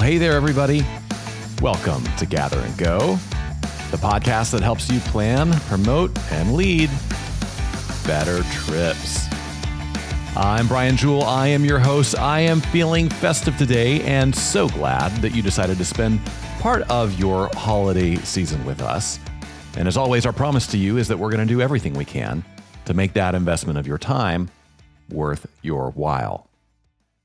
Hey there, everybody. Welcome to Gather and Go, the podcast that helps you plan, promote, and lead better trips. I'm Brian Jewell. I am your host. I am feeling festive today and so glad that you decided to spend part of your holiday season with us. And as always, our promise to you is that we're going to do everything we can to make that investment of your time worth your while.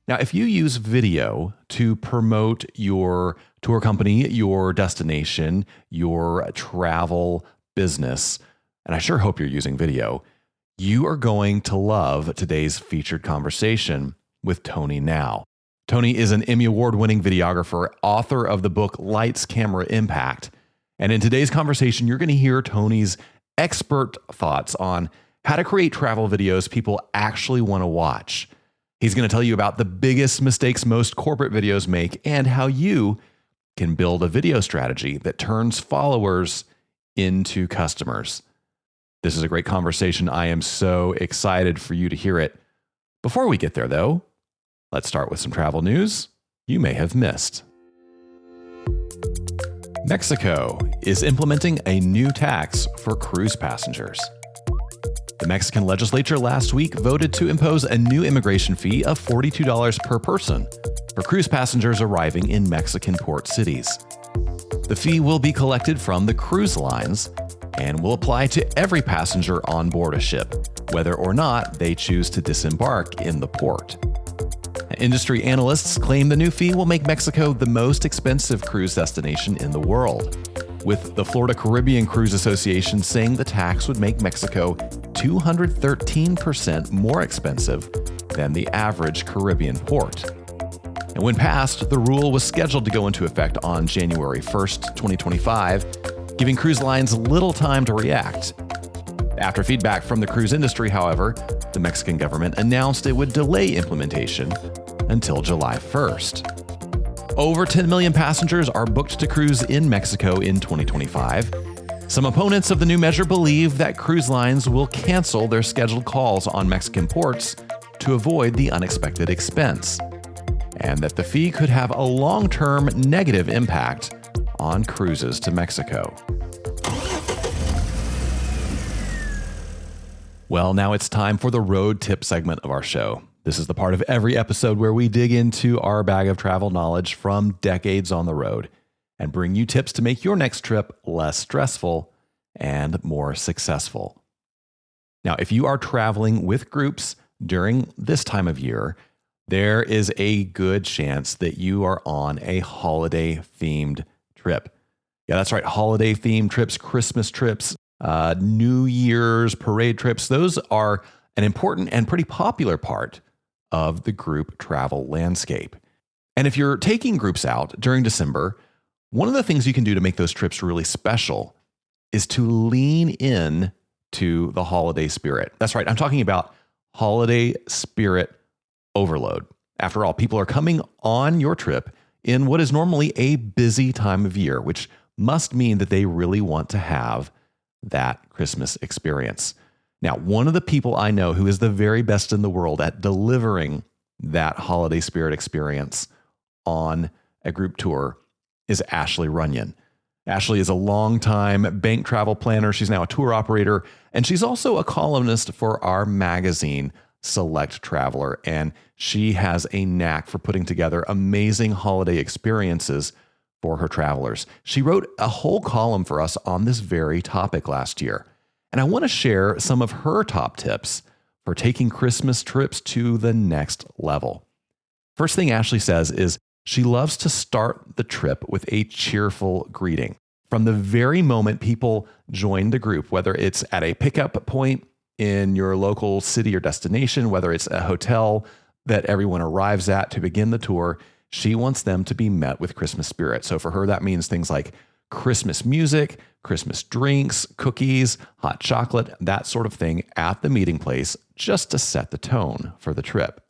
Now, if you use video to promote your tour company, your destination, your travel business, and I sure hope you're using video, you are going to love today's featured conversation with Tony Gnau. Tony is an Emmy Award-winning videographer, author of the book Lights, Camera, Impact. And in today's conversation, you're going to hear Tony's expert thoughts on how to create travel videos people actually want to watch. He's going to tell you about the biggest mistakes most corporate videos make and how you can build a video strategy that turns followers into customers. This is a great conversation. I am so excited for you to hear it. Before we get there, though, let's start with some travel news you may have missed. Mexico is implementing a new tax for cruise passengers. The Mexican legislature last week voted to impose a new immigration fee of $42 per person for cruise passengers arriving in Mexican port cities. The fee will be collected from the cruise lines and will apply to every passenger on board a ship, whether or not they choose to disembark in the port. Industry analysts claim the new fee will make Mexico the most expensive cruise destination in the world, with the Florida Caribbean Cruise Association saying the tax would make Mexico 213% more expensive than the average Caribbean port. And when passed, the rule was scheduled to go into effect on January 1st, 2025, giving cruise lines little time to react. After feedback from the cruise industry, however, the Mexican government announced it would delay implementation until July 1st. Over 10 million passengers are booked to cruise in Mexico in 2025. Some opponents of the new measure believe that cruise lines will cancel their scheduled calls on Mexican ports to avoid the unexpected expense, and that the fee could have a long-term negative impact on cruises to Mexico. Well, now it's time for the road tip segment of our show. This is the part of every episode where we dig into our bag of travel knowledge from decades on the road and bring you tips to make your next trip less stressful and more successful. Now, if you are traveling with groups during this time of year, there is a good chance that you are on a holiday-themed trip. Yeah, that's right. Holiday-themed trips, Christmas trips, New Year's parade trips. Those are an important and pretty popular part of the group travel landscape. And if you're taking groups out during December, one of the things you can do to make those trips really special is to lean in to the holiday spirit. That's right. I'm talking about holiday spirit overload. After all, people are coming on your trip in what is normally a busy time of year, which must mean that they really want to have that Christmas experience. Now, one of the people I know who is the very best in the world at delivering that holiday spirit experience on a group tour is Ashley Runyon. Ashley is a longtime bank travel planner. She's now a tour operator, and she's also a columnist for our magazine, Select Traveler. And she has a knack for putting together amazing holiday experiences for her travelers. She wrote a whole column for us on this very topic last year. And I want to share some of her top tips for taking Christmas trips to the next level. First thing Ashley says is she loves to start the trip with a cheerful greeting. From the very moment people join the group, whether it's at a pickup point in your local city or destination, whether it's a hotel that everyone arrives at to begin the tour, she wants them to be met with Christmas spirit. So for her, that means things like Christmas music, Christmas drinks, cookies, hot chocolate, that sort of thing at the meeting place just to set the tone for the trip.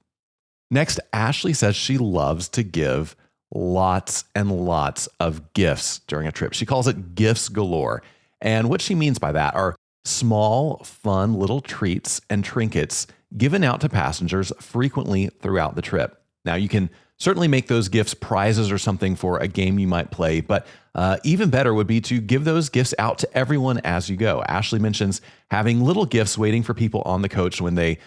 Next, Ashley says she loves to give lots and lots of gifts during a trip. She calls it gifts galore. And what she means by that are small, fun little treats and trinkets given out to passengers frequently throughout the trip. Now, you can Certainly make those gifts prizes or something for a game you might play, but even better would be to give those gifts out to everyone as you go. Ashley mentions having little gifts waiting for people on the coach when they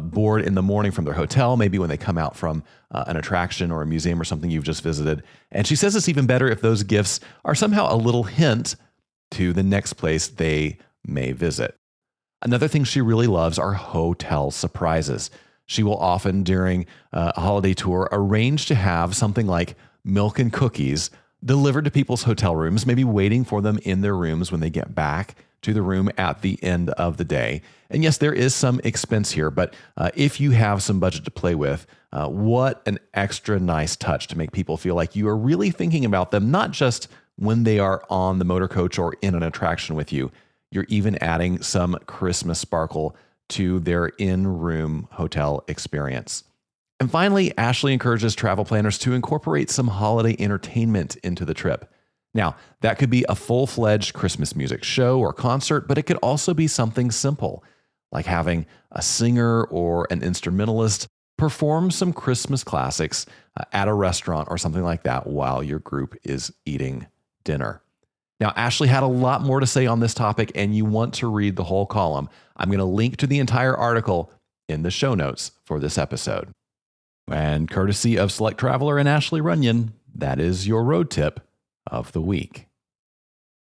board in the morning from their hotel, maybe when they come out from an attraction or a museum or something you've just visited. And she says it's even better if those gifts are somehow a little hint to the next place they may visit. Another thing she really loves are hotel surprises. She will often, during a holiday tour, arrange to have something like milk and cookies delivered to people's hotel rooms, maybe waiting for them in their rooms when they get back to the room at the end of the day. And yes, there is some expense here, but if you have some budget to play with, what an extra nice touch to make people feel like you are really thinking about them, not just when they are on the motor coach or in an attraction with you. You're even adding some Christmas sparkle to their in-room hotel experience. And finally, Ashley encourages travel planners to incorporate some holiday entertainment into the trip. Now, that could be a full-fledged Christmas music show or concert, but it could also be something simple, like having a singer or an instrumentalist perform some Christmas classics at a restaurant or something like that while your group is eating dinner. Now, Ashley had a lot more to say on this topic, and you want to read the whole column. I'm going to link to the entire article in the show notes for this episode. And courtesy of Select Traveler and Ashley Runyon, that is your road tip of the week.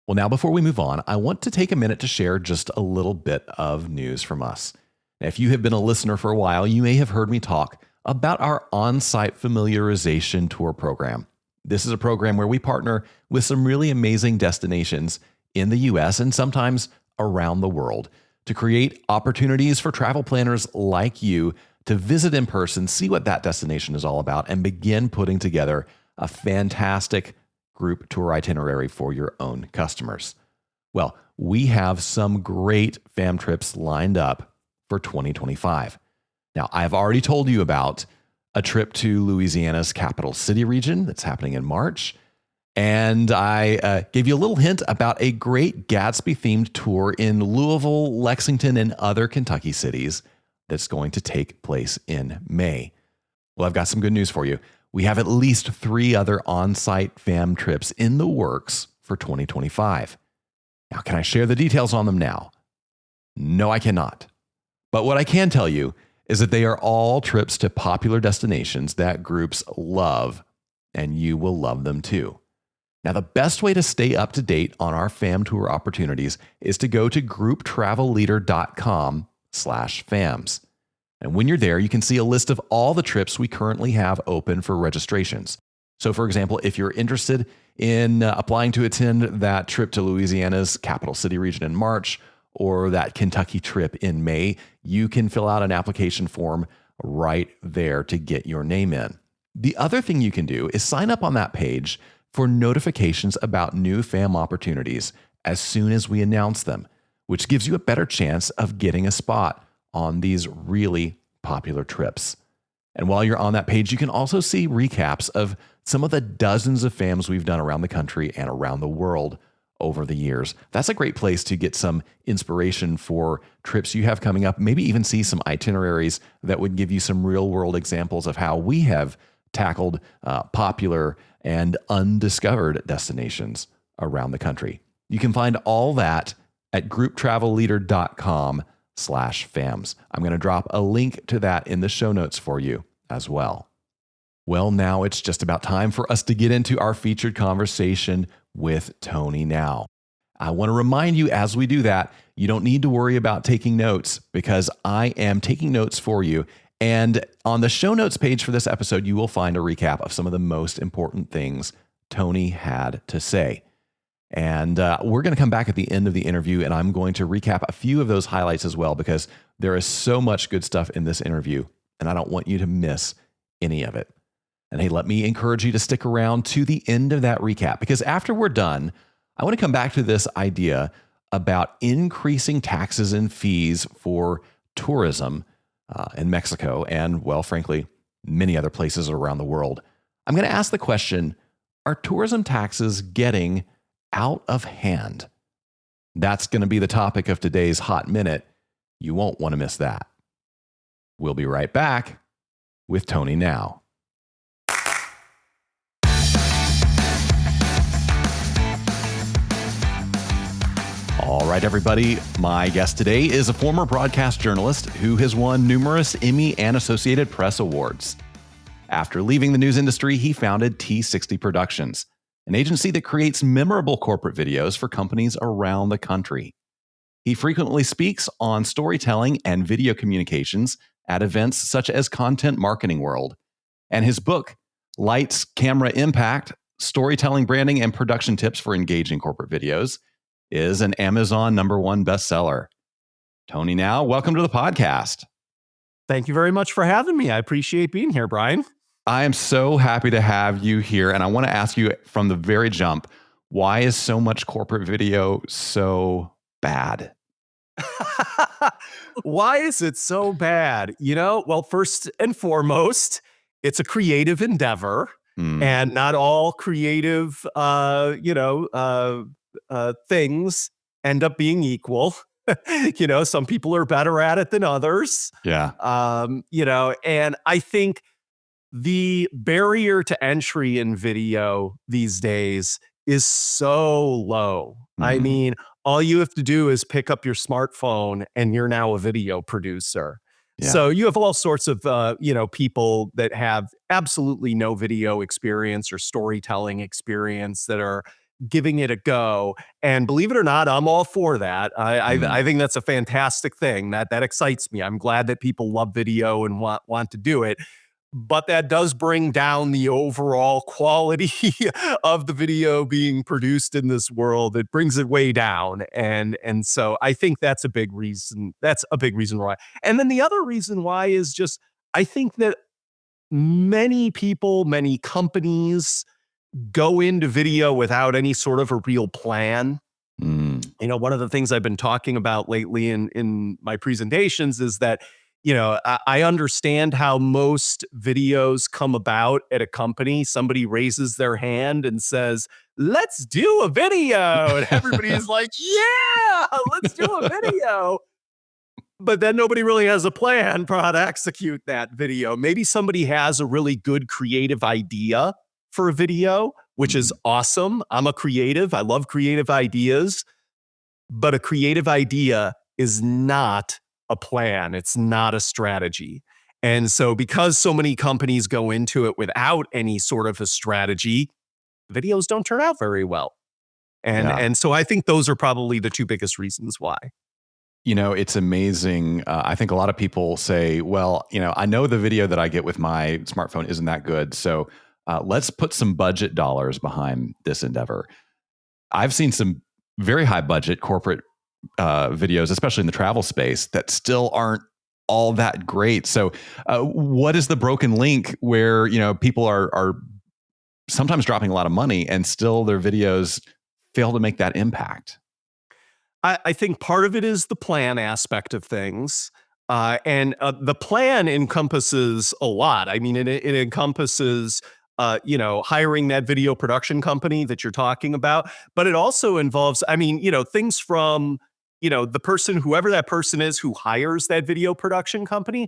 Well, now before we move on, I want to take a minute to share just a little bit of news from us. Now, if you have been a listener for a while, you may have heard me talk about our on-site familiarization tour program. This is a program where we partner with some really amazing destinations in the US and sometimes around the world to create opportunities for travel planners like you to visit in person, see what that destination is all about, and begin putting together a fantastic group tour itinerary for your own customers. Well, we have some great fam trips lined up for 2025. Now, I've already told you about a trip to Louisiana's capital city region that's happening in March. And I gave you a little hint about a great Gatsby-themed tour in Louisville, Lexington, and other Kentucky cities that's going to take place in May. Well, I've got some good news for you. We have at least 3 other on-site fam trips in the works for 2025. Now, can I share the details on them now? No, I cannot. But what I can tell you is that they are all trips to popular destinations that groups love, and you will love them too. Now, the best way to stay up to date on our fam tour opportunities is to go to grouptravelleader.com/fams. And when you're there, you can see a list of all the trips we currently have open for registrations. So, for example, if you're interested in applying to attend that trip to Louisiana's capital city region in March, or that Kentucky trip in May, you can fill out an application form right there to get your name in. The other thing you can do is sign up on that page for notifications about new fam opportunities as soon as we announce them, which gives you a better chance of getting a spot on these really popular trips. And while you're on that page, you can also see recaps of some of the dozens of fams we've done around the country and around the world over the years. That's a great place to get some inspiration for trips you have coming up, maybe even see some itineraries that would give you some real world examples of how we have tackled popular and undiscovered destinations around the country. You can find all that at grouptravelleader.com/fams. I'm going to drop a link to that in the show notes for you as well. Well, now it's just about time for us to get into our featured conversation with Tony Gnau. I want to remind you as we do that, you don't need to worry about taking notes because I am taking notes for you. And on the show notes page for this episode, you will find a recap of some of the most important things Tony had to say. And we're going to come back at the end of the interview, and I'm going to recap a few of those highlights as well, because there is so much good stuff in this interview, and I don't want you to miss any of it. And hey, let me encourage you to stick around to the end of that recap, because after we're done, I want to come back to this idea about increasing taxes and fees for tourism in Mexico and, well, frankly, many other places around the world. I'm going to ask the question, are tourism taxes getting out of hand? That's going to be the topic of today's Hot Minute. You won't want to miss that. We'll be right back with Tony Gnau. All right, everybody. My guest today is a former broadcast journalist who has won numerous Emmy and Associated Press awards. After leaving the news industry, he founded T60 Productions, an agency that creates memorable corporate videos for companies around the country. He frequently speaks on storytelling and video communications at events such as Content Marketing World. And his book, Lights, Camera, Impact, Storytelling, Branding, and Production Tips for Engaging Corporate Videos, is an Amazon #1 bestseller. Tony Gnau, welcome to the podcast. Thank you very much for having me. I appreciate being here, Brian. I am so happy to have you here. And I want to ask you from the very jump, why is so much corporate video so bad? Why is it so bad? Well, first and foremost, it's a creative endeavor, and not all creative, things end up being equal. Some people are better at it than others. Yeah. And I think the barrier to entry in video these days is so low. I mean, all you have to do is pick up your smartphone and you're now a video producer. Yeah. So you have all sorts of, people that have absolutely no video experience or storytelling experience that are giving it a go. And believe it or not, I'm all for that. I think that's a fantastic thing. That excites me. I'm glad that people love video and want to do it. But that does bring down the overall quality of the video being produced in this world. It brings it way down. And so I think that's a big reason. That's a big reason why. And then the other reason why is just, I think that many people, many companies go into video without any sort of a real plan. One of the things I've been talking about lately in my presentations is that, I understand how most videos come about at a company. Somebody raises their hand and says, let's do a video. And everybody's like, yeah, let's do a video. But then nobody really has a plan for how to execute that video. Maybe somebody has a really good creative idea for a video, which is awesome. I'm a creative. I love creative ideas. But a creative idea is not a plan. It's not a strategy. And so because so many companies go into it without any sort of a strategy, videos don't turn out very well. And so I think those are probably the two biggest reasons why. It's amazing. I think a lot of people say, well, I know the video that I get with my smartphone isn't that good. So let's put some budget dollars behind this endeavor. I've seen some very high budget corporate videos, especially in the travel space, that still aren't all that great. So what is the broken link where, people are sometimes dropping a lot of money and still their videos fail to make that impact? I think part of it is the plan aspect of things. And the plan encompasses a lot. I mean, it encompasses hiring that video production company that you're talking about, but it also involves, things from, the person, whoever that person is who hires that video production company.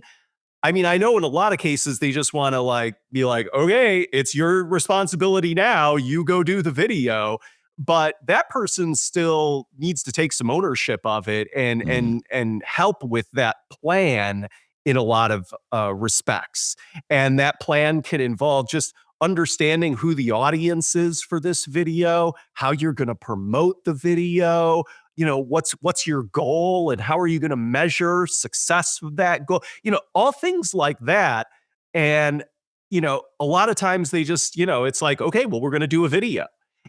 I mean, I know in a lot of cases, they just want to be like, okay, it's your responsibility now, you go do the video. But that person still needs to take some ownership of it and help with that plan in a lot of respects. And that plan can involve just understanding who the audience is for this video, how you're going to promote the video, what's your goal and how are you going to measure success of that goal, all things like that. And, a lot of times they just, it's like, okay, well, we're going to do a video.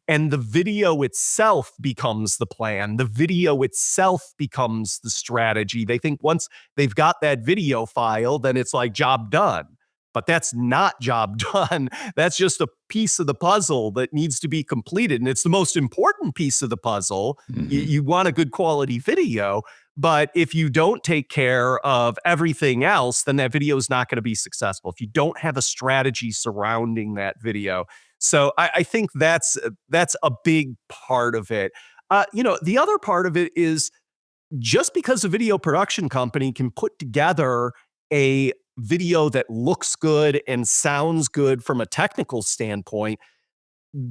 And the video itself becomes the plan. The video itself becomes the strategy. They think once they've got that video file, then it's like job done. But that's not job done. That's just a piece of the puzzle that needs to be completed. And it's the most important piece of the puzzle. You want a good quality video. But if you don't take care of everything else, then that video is not going to be successful. If you don't have a strategy surrounding that video. So I think that's a big part of it. The other part of it is just because a video production company can put together a video that looks good and sounds good from a technical standpoint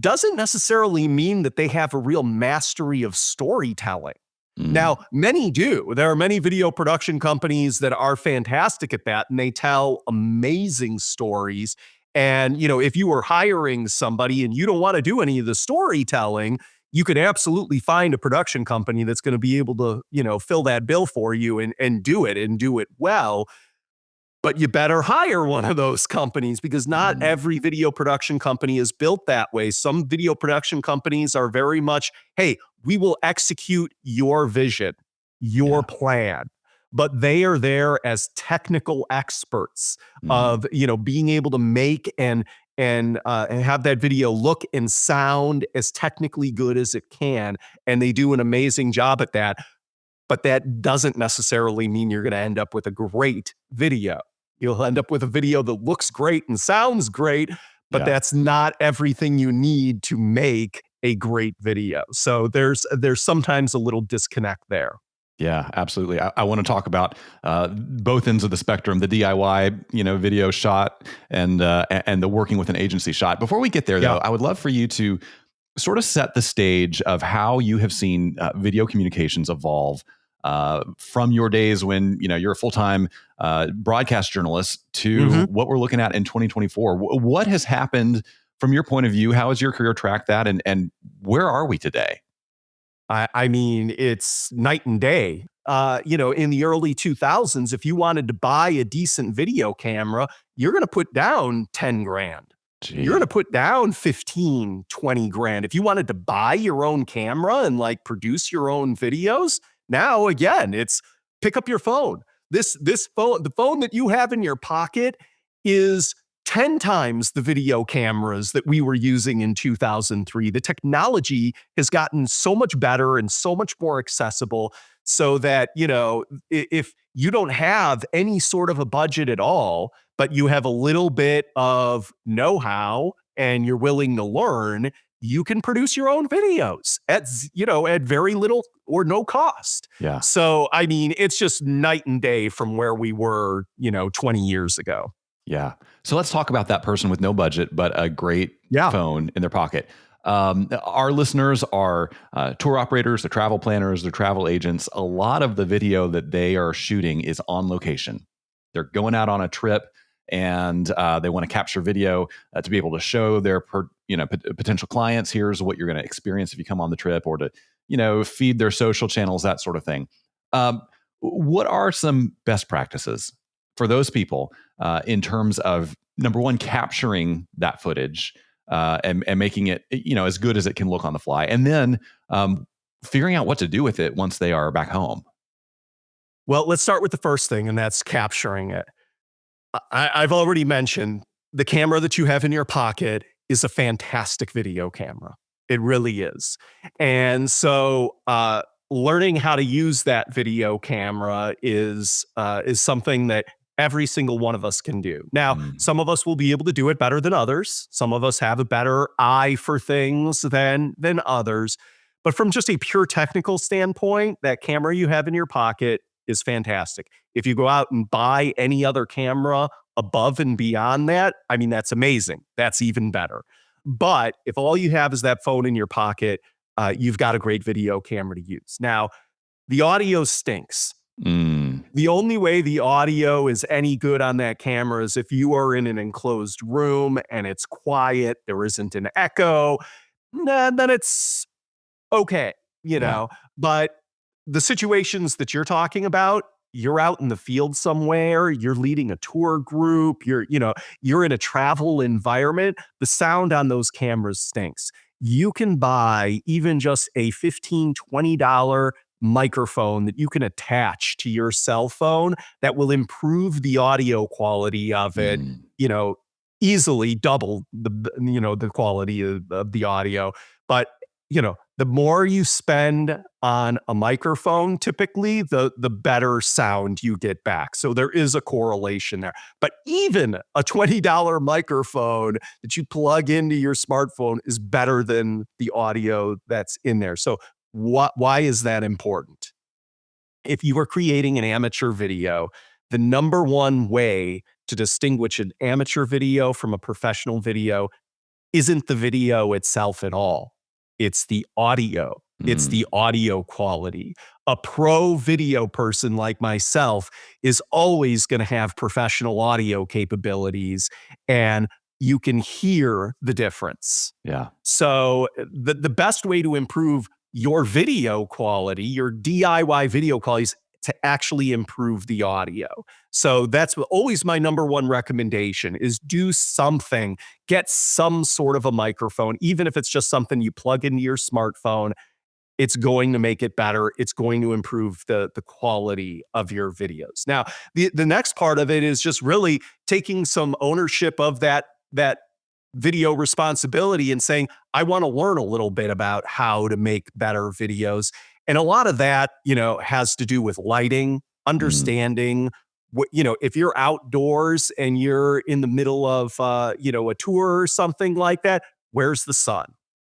doesn't necessarily mean that they have a real mastery of storytelling. Now, many do. There are many video production companies that are fantastic at that, and they tell amazing stories. And, if you were hiring somebody and you don't want to do any of the storytelling, you could absolutely find a production company that's going to be able to, fill that bill for you and do it well. But you better hire one of those companies, because not every video production company is built that way. Some video production companies are very much, hey, we will execute your vision, your Yeah. plan. But they are there as technical experts Mm. of, being able to make and have that video look and sound as technically good as it can. And they do an amazing job at that. But that doesn't necessarily mean you're going to end up with a great video. You'll end up with a video that looks great and sounds great, but Yeah. that's not everything you need to make a great video. So there's sometimes a little disconnect there. Yeah, absolutely. I want to talk about both ends of the spectrum: the DIY, video shot, and the working with an agency shot. Before we get there, Yeah. though, I would love for you to sort of set the stage of how you have seen video communications evolve from your days when you're a full-time broadcast journalist to Mhm. what we're looking at in 2024. What has happened from your point of view? How has your career tracked that, and where are we today? I mean, it's night and day. In the early 2000s, if you wanted to buy a decent video camera, you're going to put down 10 grand. You're going Gee. to put down 15, 20 grand. If you wanted to buy your own camera and like produce your own videos, now again, it's pick up your phone. This phone, the phone that you have in your pocket, is 10 times the video cameras that we were using in 2003. The technology has gotten so much better and so much more accessible, so that, if you don't have any sort of a budget at all, but you have a little bit of know-how and you're willing to learn, you can produce your own videos at very little or no cost. Yeah. So, I mean, it's just night and day from where we were, 20 years ago. Yeah. So let's talk about that person with no budget, but a great Yeah. phone in their pocket. Our listeners are tour operators, they're travel planners, they're travel agents. A lot of the video that they are shooting is on location. They're going out on a trip, and they want to capture video to be able to show their potential clients, here's what you're going to experience if you come on the trip, or to feed their social channels, that sort of thing. Um, what are some best practices for those people in terms of, number one, capturing that footage and making it as good as it can look on the fly, and then figuring out what to do with it once they are back home? Well, let's start with the first thing, and that's capturing it. I've already mentioned the camera that you have in your pocket is a fantastic video camera. It really is. And so, learning how to use that video camera is something that every single one of us can do. Now, Mm. some of us will be able to do it better than others. Some of us have a better eye for things than others. But from just a pure technical standpoint, that camera you have in your pocket is fantastic. If you go out and buy any other camera above and beyond that, I mean, that's amazing. That's even better. But if all you have is that phone in your pocket, you've got a great video camera to use. Now, the audio stinks. Mm. The only way the audio is any good on that camera is if you are in an enclosed room and it's quiet, there isn't an echo, then it's okay, Yeah. but the situations that you're talking about, you're out in the field somewhere, you're leading a tour group, you're in a travel environment, the sound on those cameras stinks. You can buy even just a $15, $20 microphone that you can attach to your cell phone that will improve the audio quality of it, Mm. you know, easily double the quality of the audio. But the more you spend on a microphone, typically the better sound you get back. So there is a correlation there. But even a $20 microphone that you plug into your smartphone is better than the audio that's in there. So why is that important? If you are creating an amateur video, the number one way to distinguish an amateur video from a professional video isn't the video itself at all. It's the audio It's Mm, the audio quality. A pro video person like myself is always going to have professional audio capabilities, and you can hear the difference. yeah. So the best way to improve your video quality, your DIY video quality, is to actually improve the audio. So that's always my number one recommendation is do something, get some sort of a microphone, even if it's just something you plug into your smartphone. It's going to make it better. It's going to improve the quality of your videos. Now, the next part of it is just really taking some ownership of that video responsibility and saying, I want to learn a little bit about how to make better videos. And a lot of that, has to do with lighting, Mm, understanding what, if you're outdoors and you're in the middle of, a tour or something like that, where's the sun?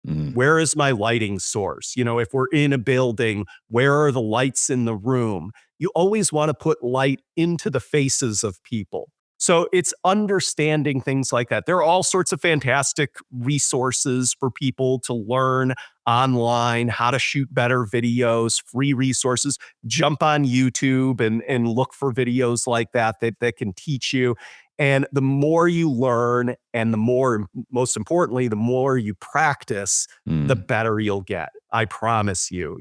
mm, Where is my lighting source? If we're in a building, where are the lights in the room? You always want to put light into the faces of people. So it's understanding things like that. There are all sorts of fantastic resources for people to learn online how to shoot better videos, free resources. Jump on YouTube and look for videos like that can teach you. And the more you learn and most importantly, the more you practice, the mm. better you'll get. I promise you,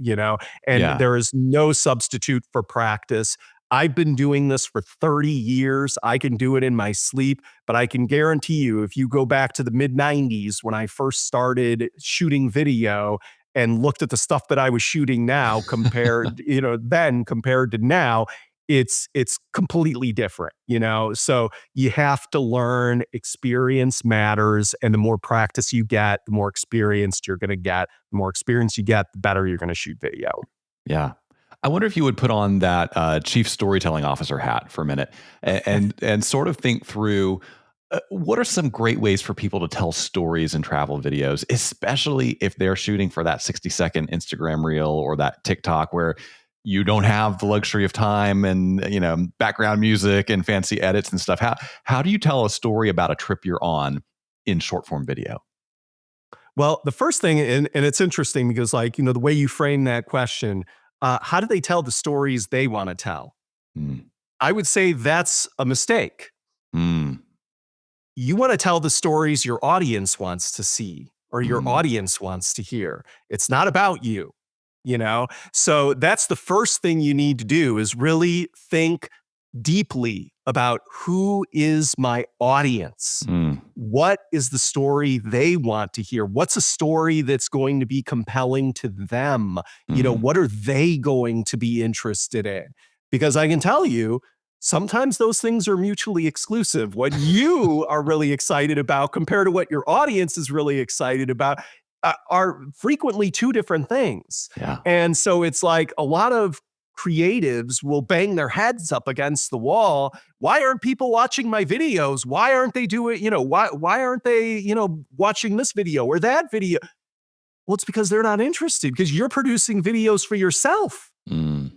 and Yeah. there is no substitute for practice. I've been doing this for 30 years. I can do it in my sleep, but I can guarantee you, if you go back to the mid 90s when I first started shooting video and looked at the stuff that I was shooting now compared to now, it's completely different. So you have to learn. Experience matters, and the more practice you get, the more experienced you're going to get. The more experience you get, the better you're going to shoot video. Yeah. I wonder if you would put on that chief storytelling officer hat for a minute and sort of think through what are some great ways for people to tell stories in travel videos, especially if they're shooting for that 60-second Instagram reel or that TikTok where you don't have the luxury of time and background music and fancy edits and stuff. How do you tell a story about a trip you're on in short form video? Well, the first thing, and it's interesting because, the way you frame that question, how do they tell the stories they want to tell? Mm, I would say that's a mistake. mm, You want to tell the stories your audience wants to see or your mm, audience wants to hear. It's not about you. So that's the first thing you need to do is really think deeply about who is my audience. mm, What is the story they want to hear? What's a story that's going to be compelling to them? mm. What are they going to be interested in? Because I can tell you, sometimes those things are mutually exclusive. What you are really excited about compared to what your audience is really excited about are frequently two different things. Yeah. And so it's like a lot of creatives will bang their heads up against the wall. Why aren't people watching my videos? Why aren't they doing, why aren't they, watching this video or that video? Well, it's because they're not interested because you're producing videos for yourself. Mm,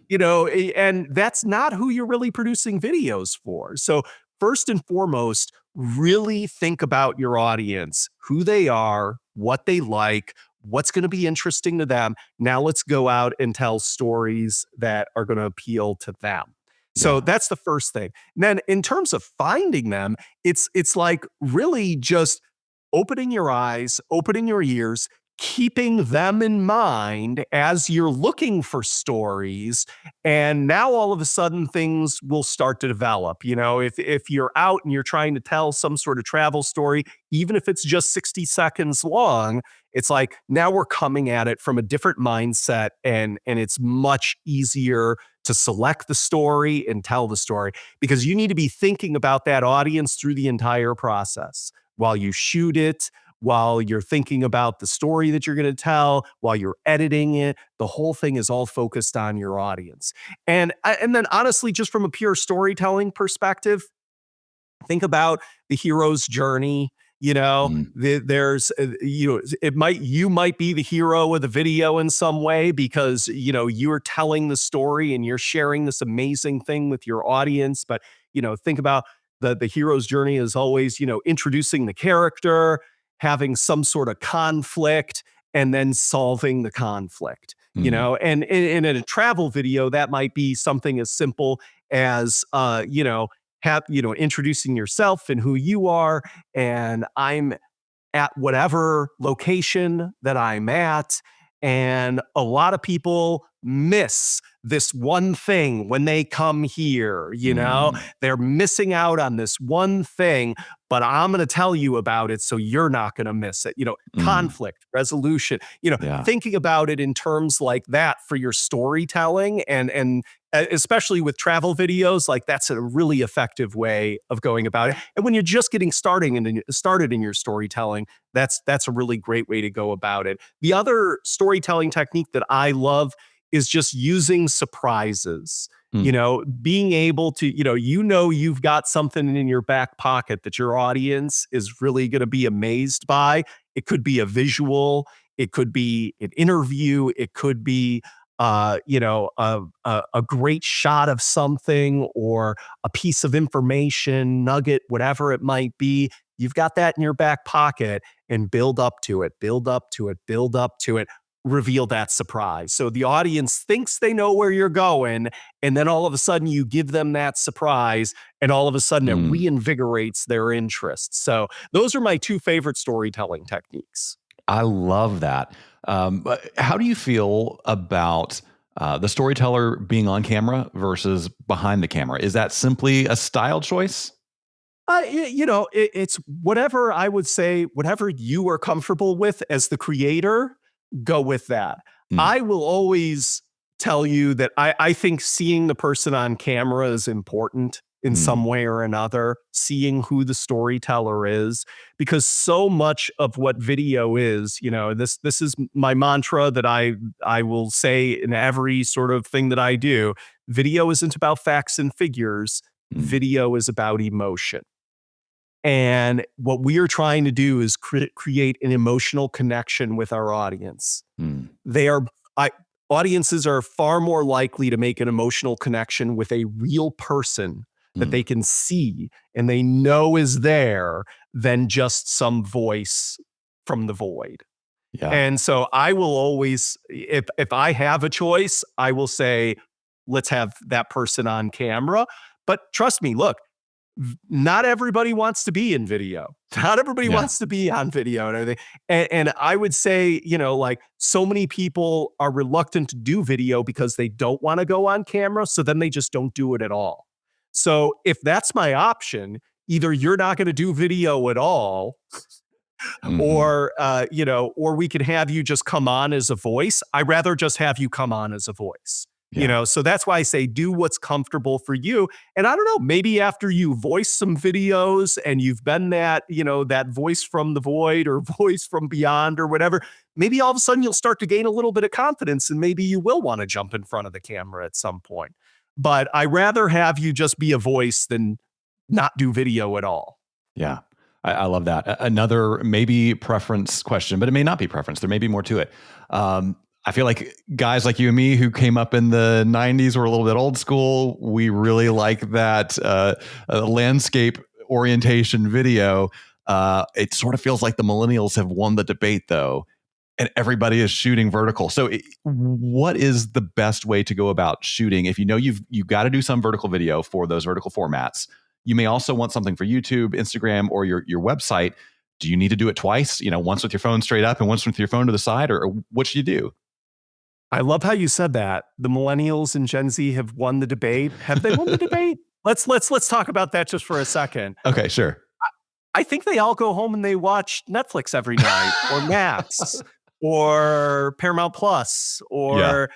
And that's not who you're really producing videos for. So, first and foremost, really think about your audience, who they are, what they like, what's going to be interesting to them. Now, let's go out and tell stories that are going to appeal to them. So yeah. that's the first thing. And then in terms of finding them, it's like really just opening your eyes, opening your ears, keeping them in mind as you're looking for stories. And now all of a sudden things will start to develop. If you're out and you're trying to tell some sort of travel story, even if it's just 60 seconds long, it's like now we're coming at it from a different mindset, and it's much easier to select the story and tell the story because you need to be thinking about that audience through the entire process while you shoot it, while you're thinking about the story that you're going to tell, while you're editing it. The whole thing is all focused on your audience. And then honestly, just from a pure storytelling perspective, think about the hero's journey. Mm, There's, you might be the hero of the video in some way because, you're telling the story and you're sharing this amazing thing with your audience. But, think about the hero's journey is always, introducing the character, having some sort of conflict, and then solving the conflict. you know, and in a travel video, that might be something as simple as, introducing yourself and who you are. And I'm at whatever location that I'm at. And a lot of people miss this one thing when they come here. Mm. They're missing out on this one thing, but I'm going to tell you about it so you're not going to miss it. Mm. Conflict resolution, Yeah. thinking about it in terms like that for your storytelling and especially with travel videos, like that's a really effective way of going about it. And when you're just getting started in your storytelling, that's a really great way to go about it. The other storytelling technique that I love is just using surprises. Mm. Being able to, you've got something in your back pocket that your audience is really going to be amazed by. It could be a visual, it could be an interview, it could be a great shot of something or a piece of information, nugget, whatever it might be. You've got that in your back pocket and build up to it, build up to it, build up to it, reveal that surprise. So the audience thinks they know where you're going. And then all of a sudden you give them that surprise and all of a sudden it Mm. reinvigorates their interest. So those are my two favorite storytelling techniques. I love that. But how do you feel about the storyteller being on camera versus behind the camera? Is that simply a style choice? It's whatever I would say, whatever you are comfortable with as the creator, go with that. Mm. I will always tell you that I think seeing the person on camera is important in Mm. some way or another, seeing who the storyteller is, because so much of what video is, this is my mantra that I will say in every sort of thing that I do. Video isn't about facts and figures. Mm. Video is about emotion. And what we are trying to do is create an emotional connection with our audience. Mm. They are I, Audiences are far more likely to make an emotional connection with a real person that Mm. they can see and they know is there than just some voice from the void. Yeah. And so I will always, if I have a choice, I will say, let's have that person on camera. But trust me, look, not everybody wants to be in video. Not everybody Yeah. wants to be on video and everything. And I would say, like so many people are reluctant to do video because they don't want to go on camera. So then they just don't do it at all. So if that's my option, either you're not going to do video at all, Mhm. or we could have you just come on as a voice. I'd rather just have you come on as a voice. Yeah. So that's why I say do what's comfortable for you. And I don't know, maybe after you voice some videos and you've been that voice from the void or voice from beyond or whatever, maybe all of a sudden you'll start to gain a little bit of confidence and maybe you will want to jump in front of the camera at some point. But I rather have you just be a voice than not do video at all. Yeah. I love that. Another maybe preference question, but it may not be preference. There may be more to it. I feel like guys like you and me who came up in the 90s were a little bit old school. We really like that landscape orientation video. It sort of feels like the millennials have won the debate, though, and everybody is shooting vertical. So what is the best way to go about shooting? If you know you've got to do some vertical video for those vertical formats, you may also want something for YouTube, Instagram, or your website. Do you need to do it twice? Once with your phone straight up and once with your phone to the side, or what should you do? I love how you said that. The millennials and Gen Z have won the debate. Have they won the debate? Let's talk about that just for a second. Okay, sure. I think they all go home and they watch Netflix every night or Max or Paramount Plus Yeah.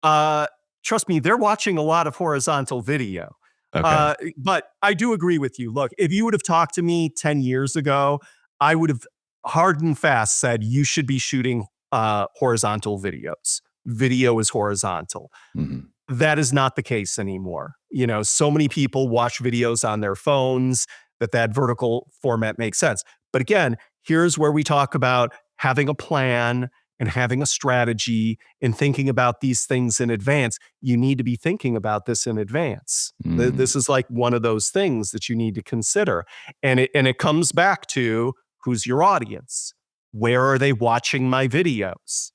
or trust me, they're watching a lot of horizontal video. Okay. But I do agree with you. Look, if you would have talked to me 10 years ago, I would have hard and fast said you should be shooting horizontal videos. Video is horizontal. Mhm. That is not the case anymore. So many people watch videos on their phones that vertical format makes sense. But again, here's where we talk about having a plan and having a strategy and thinking about these things in advance. You need to be thinking about this in advance. Mm. This is like one of those things that you need to consider. And it comes back to who's your audience? Where are they watching my videos?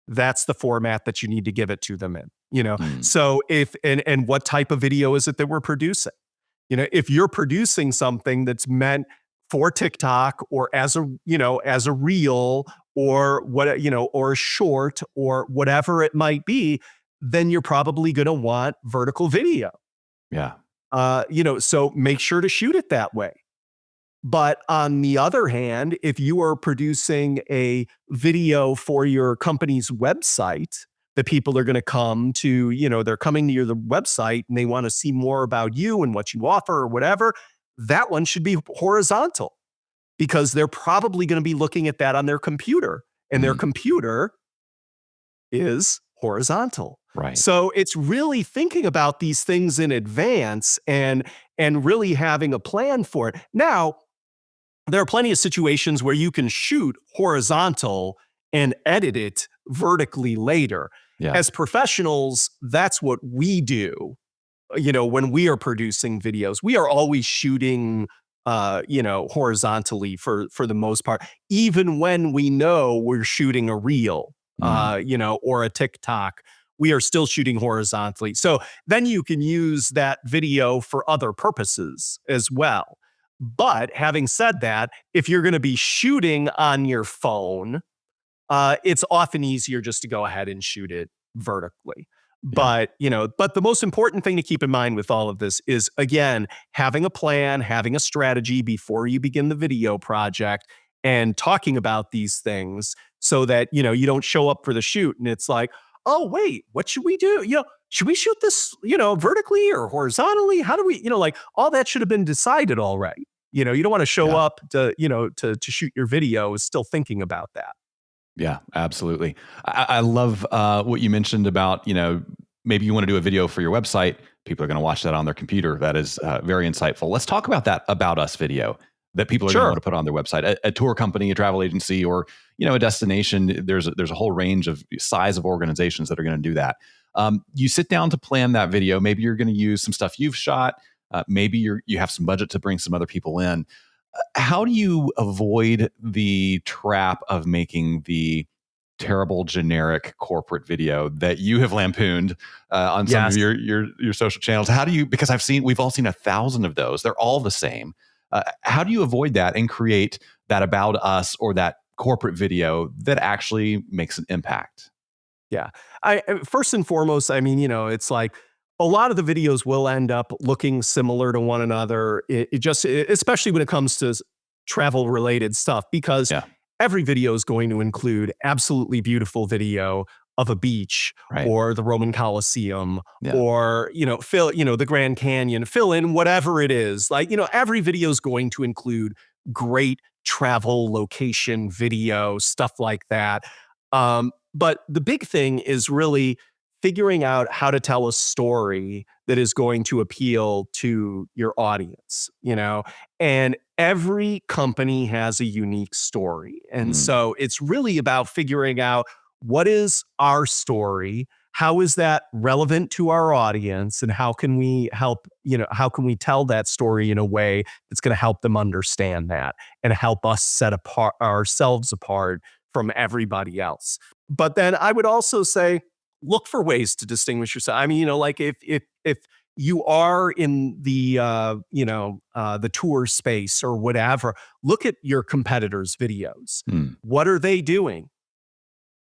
that's the format that you need to give it to them in, you know? Mm. So and what type of video is it that we're producing? You know, if you're producing something that's meant for TikTok or as a, you know, as a reel or what, you know, or a short or whatever it might be, then you're probably going to want vertical video. Yeah. You know, so make sure to shoot it that way. But on the other hand, if you are producing a video for your company's website that people are going to come to, you know, they're coming to your the website and they want to see more about you and what you offer or whatever, that one should be horizontal because they're probably going to be looking at that on their computer and their Mm. computer is horizontal. Right. So it's really thinking about these things in advance and really having a plan for it. Now, there are plenty of situations where you can shoot horizontal and edit it vertically later. Yeah. As professionals, that's what we do. You know, when we are producing videos, we are always shooting you know, horizontally for the most part, even when we know we're shooting a reel, Mm. you know, or a TikTok, we are still shooting horizontally. So then you can use that video for other purposes as well. But having said that, if you're going to be shooting on your phone, it's often easier just to go ahead and shoot it vertically. Yeah. But, you know, but the most important thing to keep in mind with all of this is, again, having a plan, having a strategy before you begin the video project and talking about these things so that, you know, you don't show up for the shoot and it's like, oh, wait, what should we do? You know, should we shoot this, you know, vertically or horizontally? How do we, you know, like all that should have been decided already. You know, you don't want to show Yeah. up to, you know, to shoot your video is still thinking about that. Yeah, absolutely. I love what you mentioned about, you know, maybe you want to do a video for your website. People are going to watch that on their computer. That is very insightful. Let's talk about that About Us video that people are going to Sure. want to put on their website. A tour company, a travel agency, or, you know, a destination. There's a whole range of size of organizations that are going to do that. You sit down to plan that video. Maybe you're going to use some stuff you've shot. Maybe you have some budget to bring some other people in. How do you avoid the trap of making the terrible generic corporate video that you have lampooned on some of Yes. your social channels? How do you, because we've all seen 1,000 of those, they're all the same. How do you avoid that and create that About Us or that corporate video that actually makes an impact? Yeah. First and foremost, I mean, you know, it's like a lot of the videos will end up looking similar to one another. Especially when it comes to travel related stuff, because Yeah. every video is going to include absolutely beautiful video of a beach Right. or the Roman Colosseum Yeah. or, you know, the Grand Canyon, fill in whatever it is. Like, you know, every video is going to include great travel location video, stuff like that. But the big thing is really figuring out how to tell a story that is going to appeal to your audience, you know? And every company has a unique story. And Mm. so it's really about figuring out what is our story? How is that relevant to our audience? And how can we help, you know, how can we tell that story in a way that's going to help them understand that and help us set apart ourselves apart from everybody else? But then I would also say, look for ways to distinguish yourself. I mean, you know, like if you are in the the tour space or whatever, look at your competitors' videos. Mm. What are they doing?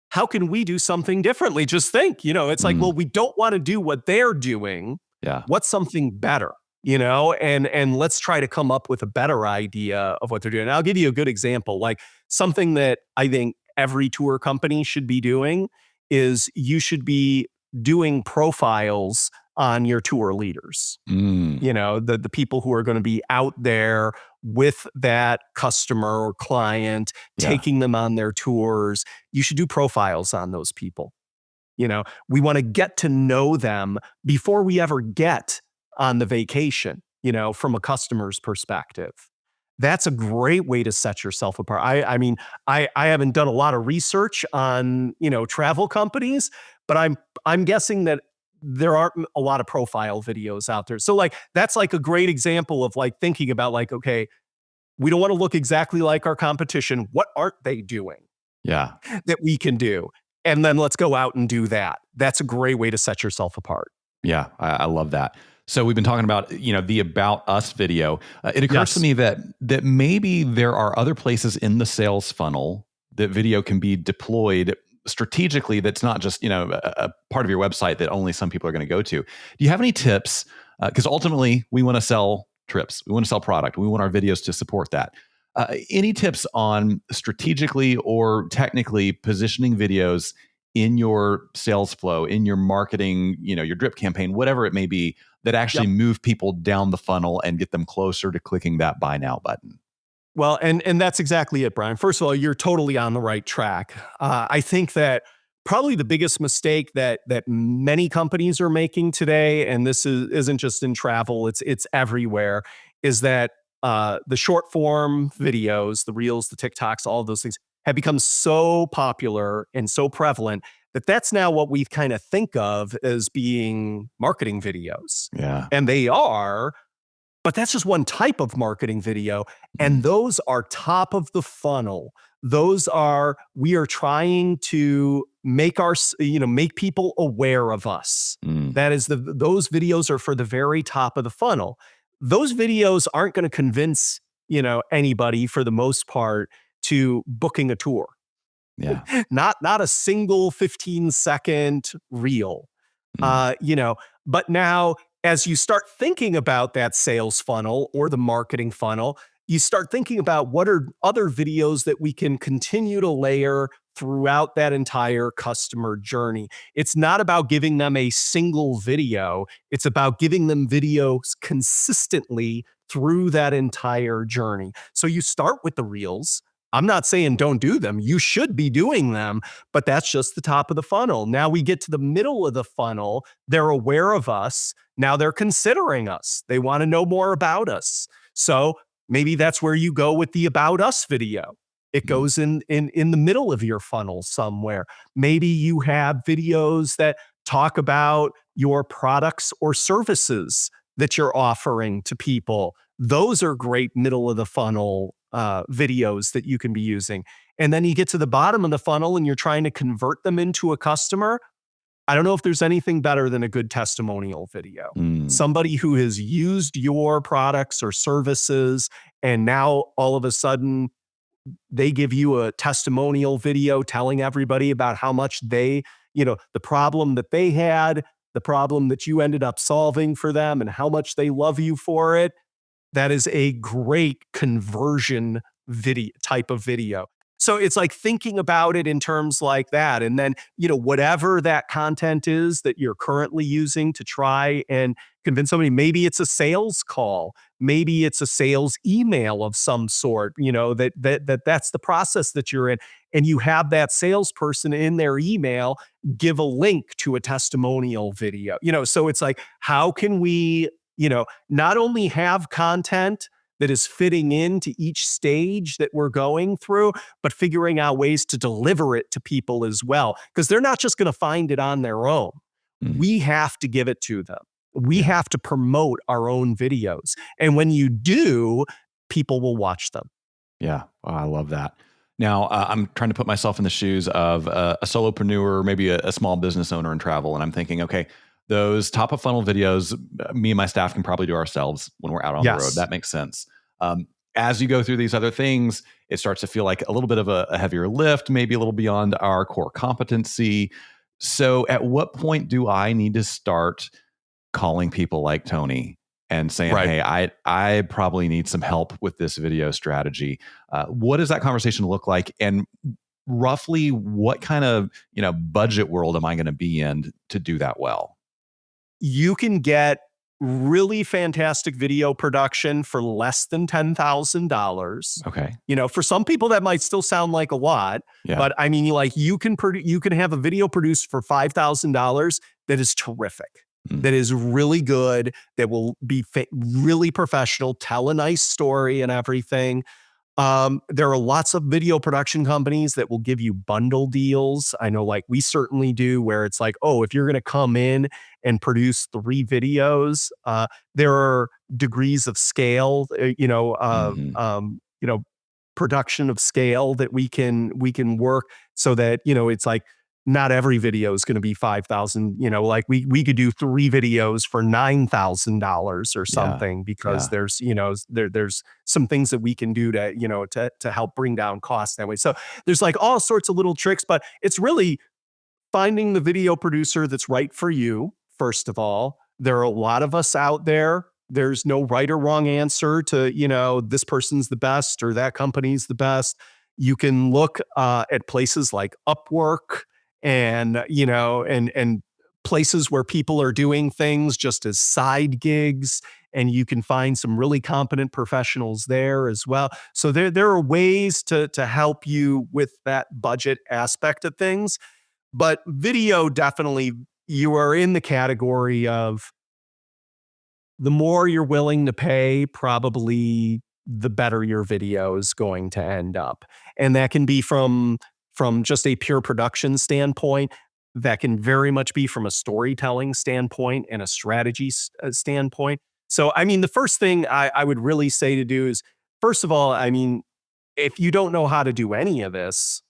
How can we do something differently? Just think, you know, it's like, well, Mm. we don't want to do what they're doing. Yeah. What's something better? You know, and let's try to come up with a better idea of what they're doing. And I'll give you a good example, like something that I think every tour company should be doing is you should be doing profiles on your tour leaders. Mm. You know, the people who are going to be out there with that customer or client, Yeah. taking them on their tours. You should do profiles on those people. You know, we want to get to know them before we ever get on the vacation, you know, from a customer's perspective. That's a great way to set yourself apart. I mean, I haven't done a lot of research on, you know, travel companies, but I'm guessing that there aren't a lot of profile videos out there. So like that's like a great example of like thinking about like, okay, we don't want to look exactly like our competition. What aren't they doing Yeah. that we can do? and then let's go out and do that. That's a great way to set yourself apart. Yeah, I love that. So we've been talking about, the About Us video. It occurs to Yes. me that maybe there are other places in the sales funnel that video can be deployed strategically. That's not just a part of your website that only some people are going to go to. Do you have any tips? Because ultimately, we want to sell trips, we want to sell product, we want our videos to support that. Any tips on strategically or technically positioning videos in your sales flow, in your marketing, your drip campaign, whatever it may be, that actually Yep. move people down the funnel and get them closer to clicking that buy now button? Well, and that's exactly it, Brian. First of all, you're totally on the right track. I think that probably the biggest mistake that many companies are making today, and this isn't just in travel, it's everywhere, is that the short form videos, the reels, the TikToks, all of those things have become so popular and so prevalent that that's now what we kind of think of as being marketing videos. Yeah. And they are, but that's just one type of marketing video. And Mm, those are top of the funnel. We are trying to make people aware of us. mm, That is those videos are for the very top of the funnel. Those videos aren't going to convince, anybody for the most part to booking a tour. yeah. Not a single 15-second reel. Mm, You know, but now as you start thinking about that sales funnel or the marketing funnel, you start thinking about what are other videos that we can continue to layer throughout that entire customer journey. It's not about giving them a single video, it's about giving them videos consistently through that entire journey. So you start with the reels. I'm not saying don't do them. You should be doing them, but that's just the top of the funnel. Now we get to the middle of the funnel. They're aware of us. Now they're considering us. They want to know more about us. So maybe that's where you go with the About Us video. It mm, goes in the middle of your funnel somewhere. Maybe you have videos that talk about your products or services that you're offering to people. Those are great middle of the funnel videos that you can be using. And then you get to the bottom of the funnel and you're trying to convert them into a customer. I don't know if there's anything better than a good testimonial video. mm. Somebody who has used your products or services, and now all of a sudden they give you a testimonial video telling everybody about how much the problem that they had, the problem that you ended up solving for them, and how much they love you for it. That is a great conversion video type of video. So it's like thinking about it in terms like that. And then, whatever that content is that you're currently using to try and convince somebody, maybe it's a sales call, maybe it's a sales email of some sort, that's the process that you're in. And you have that salesperson in their email give a link to a testimonial video. So it's like, how can we, not only have content that is fitting into each stage that we're going through, but figuring out ways to deliver it to people as well. Because they're not just going to find it on their own. Mm. We have to give it to them. We Yeah. have to promote our own videos. And when you do, people will watch them. Yeah. Oh, I love that. Now, I'm trying to put myself in the shoes of a solopreneur, maybe a small business owner in travel. And I'm thinking, okay, those top of funnel videos, me and my staff can probably do ourselves when we're out on the road. Yes. That makes sense. As you go through these other things, it starts to feel like a little bit of a heavier lift, maybe a little beyond our core competency. So, at what point do I need to start calling people like Tony and saying, Right. "Hey, I probably need some help with this video strategy"? What does that conversation look like, and roughly what kind of budget world am I going to be in to do that well? You can get really fantastic video production for less than $10,000. Okay, For some people that might still sound like a lot, yeah, but I mean, like you can have a video produced for $5,000 that is terrific, mm, that is really good, that will be really professional, tell a nice story and everything. There are lots of video production companies that will give you bundle deals. I know, like, we certainly do, where it's like, oh, if you're going to come in and produce 3 videos, there are degrees of scale, hmm, production of scale that we can work so that, it's like not every video is going to be 5,000, like we could do 3 videos for $9,000 or Yeah. something, because Yeah. there's some things that we can do to, to help bring down costs that way. So there's like all sorts of little tricks, but it's really finding the video producer that's right for you. First of all, there are a lot of us out there. There's no right or wrong answer to, this person's the best or that company's the best. You can look at places like Upwork, and places where people are doing things just as side gigs, and you can find some really competent professionals there as well. So there are ways to help you with that budget aspect of things. But video, definitely, you are in the category of the more you're willing to pay, probably the better your video is going to end up. And that can be from just a pure production standpoint. That can very much be from a storytelling standpoint and a strategy standpoint. So, I mean, the first thing I would really say to do is, first of all, I mean, if you don't know how to do any of this,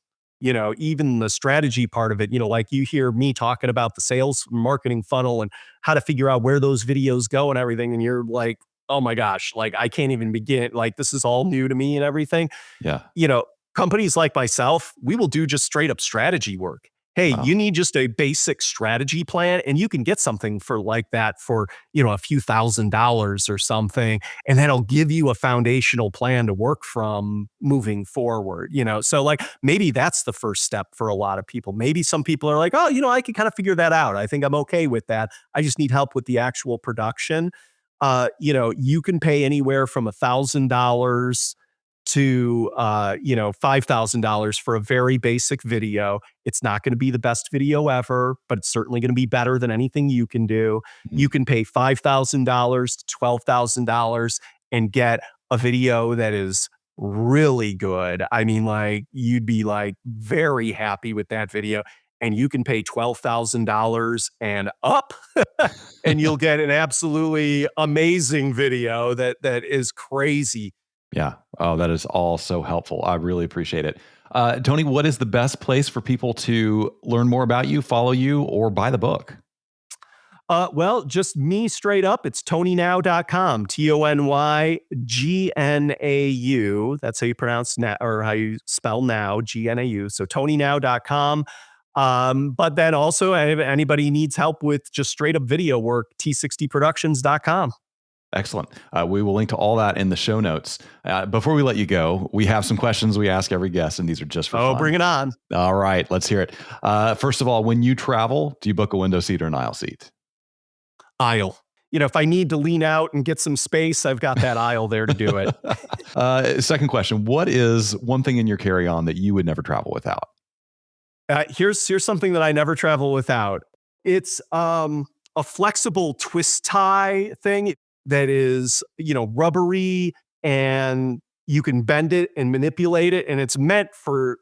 even the strategy part of it, like you hear me talking about the sales marketing funnel and how to figure out where those videos go and everything. And you're like, oh my gosh, like I can't even begin. Like, this is all new to me and everything. Yeah. you know, Companies like myself, we will do just straight up strategy work. Hey, Wow. you need just a basic strategy plan, and you can get something for like that for, a few $1,000s or something. And that'll give you a foundational plan to work from moving forward. So like maybe that's the first step for a lot of people. Maybe some people are like, oh, I can kind of figure that out. I think I'm okay with that. I just need help with the actual production. You can pay anywhere from $1,000 to $5,000 for a very basic video. It's not going to be the best video ever, but it's certainly going to be better than anything you can do. Mhm. You can pay $5,000 to $12,000 and get a video that is really good. I mean, like, you'd be like very happy with that video. And you can pay $12,000 and up, and you'll get an absolutely amazing video that is crazy. Yeah. Oh, that is all so helpful. I really appreciate it. Tony, what is the best place for people to learn more about you, follow you, or buy the book? Well, just me straight up. It's TonyGnau.com. TonyGnau. That's how you pronounce now, or how you spell now, GNAU. So TonyGnau.com. But then also, if anybody needs help with just straight up video work, T60productions.com. Excellent. We will link to all that in the show notes. Before we let you go, we have some questions we ask every guest, and these are just for Oh, fun. bring it on. All right, let's hear it. First of all, when you travel, do you book a window seat or an aisle seat? Aisle. If I need to lean out and get some space, I've got that aisle there to do it. Second question: what is one thing in your carry-on that you would never travel without? Here's something that I never travel without. It's a flexible twist tie thing that is, rubbery, and you can bend it and manipulate it, and it's meant for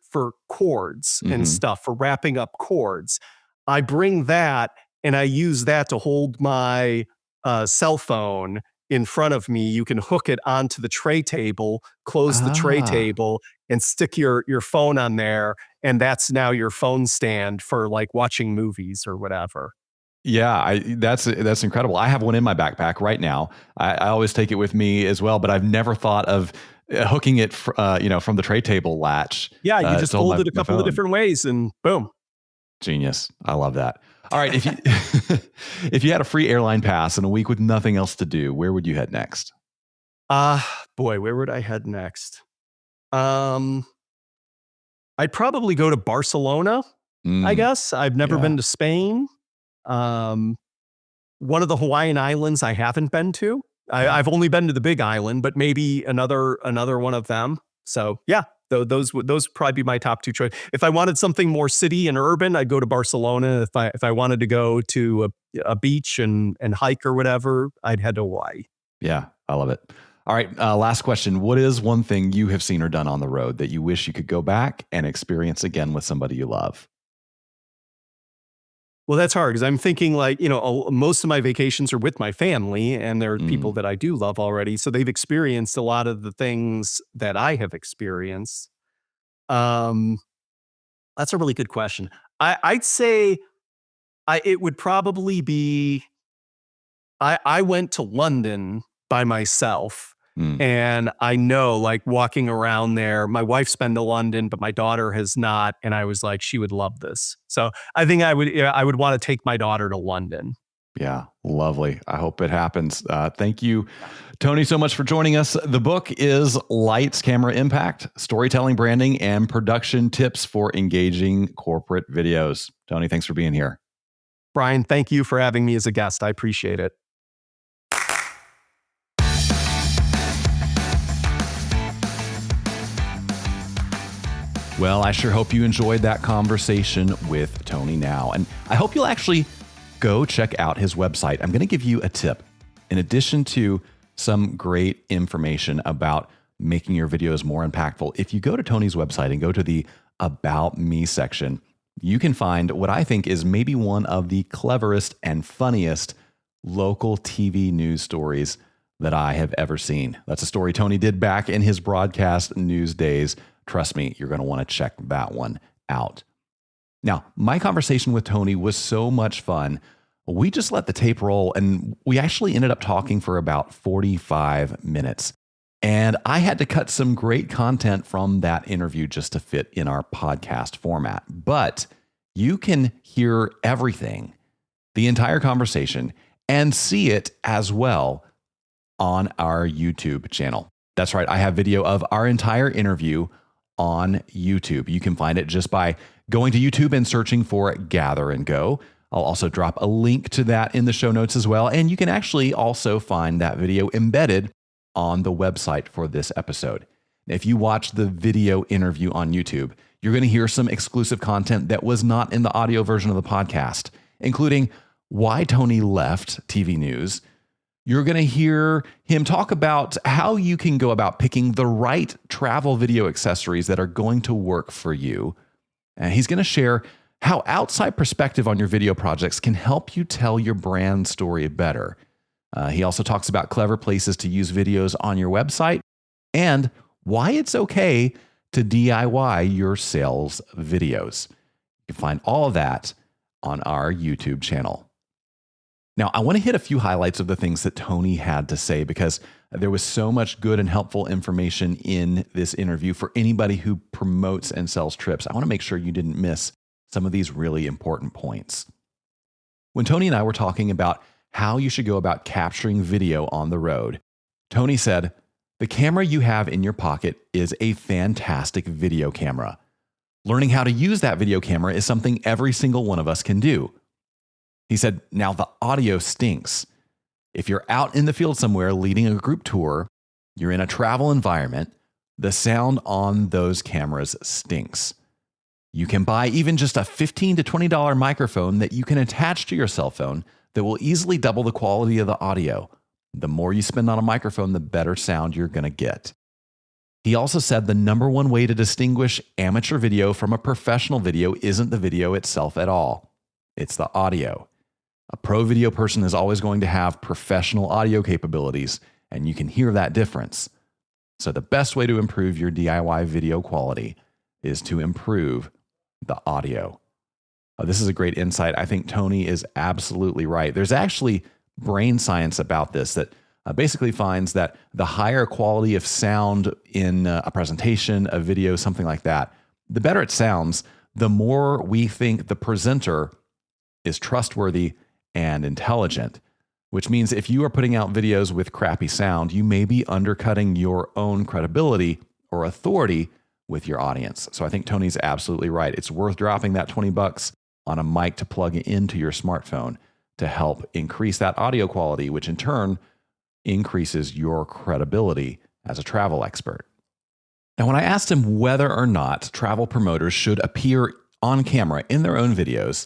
cords and Hmm. stuff, for wrapping up cords. I bring that, and I use that to hold my cell phone in front of me. You can hook it onto the tray table, close the tray Ah, table, and stick your phone on there, and that's now your phone stand for like watching movies or whatever. yeah, that's incredible. I have one in my backpack right now. I always take it with me as well, but I've never thought of hooking it, from the tray table latch Yeah, you just to hold fold it a my couple of phone. different ways and boom. Genius. I love that. All right, if you if you had a free airline pass and a week with nothing else to do, where would you head next? Boy, where would I head next? Um, I'd probably go to Barcelona, I Mm, guess. I've never yeah, been to Spain. Um, One of the Hawaiian Islands I haven't been to. yeah. I've only been to the Big Island, but maybe another one of them. So yeah, those would probably be my top two choices. If I wanted something more city and urban, I'd go to Barcelona. If I wanted to go to a beach and hike or whatever, I'd head to Hawaii. Yeah, I love it. All right, last question. What is one thing you have seen or done on the road that you wish you could go back and experience again with somebody you love? Well, that's hard because I'm thinking like, most of my vacations are with my family, and there are people Mm, that I do love already. So they've experienced a lot of the things that I have experienced. Um, that's a really good question. I'd say it would probably be, I went to London by myself. Mm, And I know, like, walking around there, my wife's been to London, but my daughter has not. And I was like, she would love this. So I think I would want to take my daughter to London. yeah, lovely. I hope it happens. Thank you, Tony, so much for joining us. The book is Lights, Camera, Impact, Storytelling, Branding, and Production Tips for Engaging Corporate Videos. Tony, thanks for being here. Brian, thank you for having me as a guest. I appreciate it. Well, I sure hope you enjoyed that conversation with Tony Gnau. And I hope you'll actually go check out his website. I'm going to give you a tip. In addition to some great information about making your videos more impactful, if you go to Tony's website and go to the About Me section, you can find what I think is maybe one of the cleverest and funniest local TV news stories that I have ever seen. That's a story Tony did back in his broadcast news days. Trust me, you're going to want to check that one out. Now, my conversation with Tony was so much fun. We just let the tape roll, and we actually ended up talking for about 45 minutes. And I had to cut some great content from that interview just to fit in our podcast format. But you can hear everything, the entire conversation, and see it as well on our YouTube channel. That's right. I have video of our entire interview on YouTube. You can find it just by going to YouTube and searching for Gather and Go. I'll also drop a link to that in the show notes as well. And you can actually also find that video embedded on the website for this episode. If you watch the video interview on YouTube, you're going to hear some exclusive content that was not in the audio version of the podcast, including why Tony left TV news. You're going to hear him talk about how you can go about picking the right travel video accessories that are going to work for you. And he's going to share how outside perspective on your video projects can help you tell your brand story better. He also talks about clever places to use videos on your website and why it's okay to DIY your sales videos. You can find all of that on our YouTube channel. Now, I want to hit a few highlights of the things that Tony had to say because there was so much good and helpful information in this interview for anybody who promotes and sells trips. I want to make sure you didn't miss some of these really important points. When Tony and I were talking about how you should go about capturing video on the road, Tony said, "The camera you have in your pocket is a fantastic video camera. Learning how to use that video camera is something every single one of us can do." He said, "Now the audio stinks. If you're out in the field somewhere leading a group tour, you're in a travel environment, the sound on those cameras stinks. You can buy even just a $15 to $20 microphone that you can attach to your cell phone that will easily double the quality of the audio. The more you spend on a microphone, the better sound you're going to get." He also said the number one way to distinguish amateur video from a professional video isn't the video itself at all. It's the audio. A pro video person is always going to have professional audio capabilities, and you can hear that difference. So the best way to improve your DIY video quality is to improve the audio. This is a great insight. I think Tony is absolutely right. There's actually brain science about this that basically finds that the higher quality of sound in a presentation, a video, something like that, the better it sounds, the more we think the presenter is trustworthy and intelligent, which means if you are putting out videos with crappy sound, you may be undercutting your own credibility or authority with your audience. So I think Tony's absolutely right. It's worth dropping that $20 on a mic to plug into your smartphone to help increase that audio quality, which in turn increases your credibility as a travel expert. Now, when I asked him whether or not travel promoters should appear on camera in their own videos,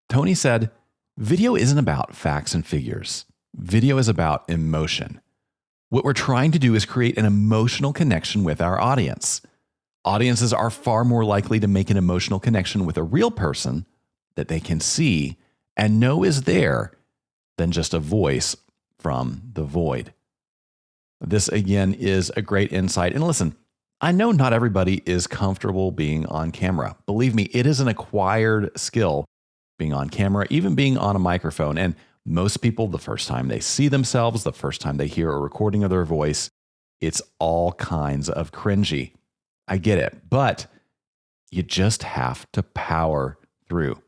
Tony said, "Video isn't about facts and figures. Video is about emotion. What we're trying to do is create an emotional connection with our audience. Audiences are far more likely to make an emotional connection with a real person that they can see and know is there than just a voice from the void." This, again, is a great insight. And listen, I know not everybody is comfortable being on camera. Believe me, it is an acquired skill being on camera, even being on a microphone. And most people, the first time they see themselves, the first time they hear a recording of their voice, it's all kinds of cringy. I get it, but you just have to power through.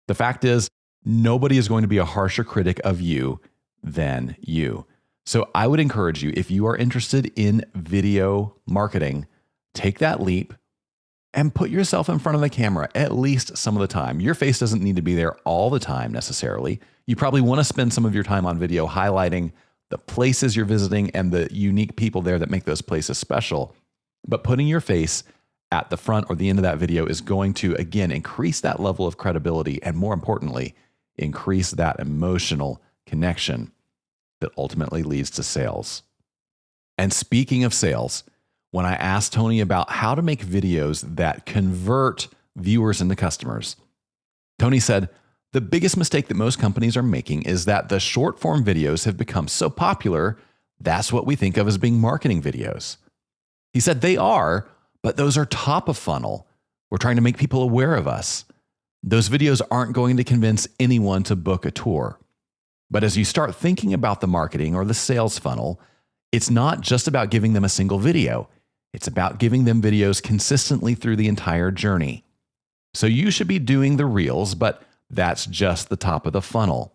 The fact is, nobody is going to be a harsher critic of you than you. So I would encourage you, if you are interested in video marketing, take that leap and put yourself in front of the camera at least some of the time. Your face doesn't need to be there all the time necessarily. You probably want to spend some of your time on video highlighting the places you're visiting and the unique people there that make those places special. But putting your face at the front or the end of that video is going to, again, increase that level of credibility and, more importantly, increase that emotional connection that ultimately leads to sales. And speaking of sales, when I asked Tony about how to make videos that convert viewers into customers, Tony said, the biggest mistake that most companies are making is that the short form videos have become so popular, that's what we think of as being marketing videos. He said they are, but those are top of funnel. We're trying to make people aware of us. Those videos aren't going to convince anyone to book a tour. But as you start thinking about the marketing or the sales funnel, it's not just about giving them a single video. It's about giving them videos consistently through the entire journey. So you should be doing the reels, but that's just the top of the funnel.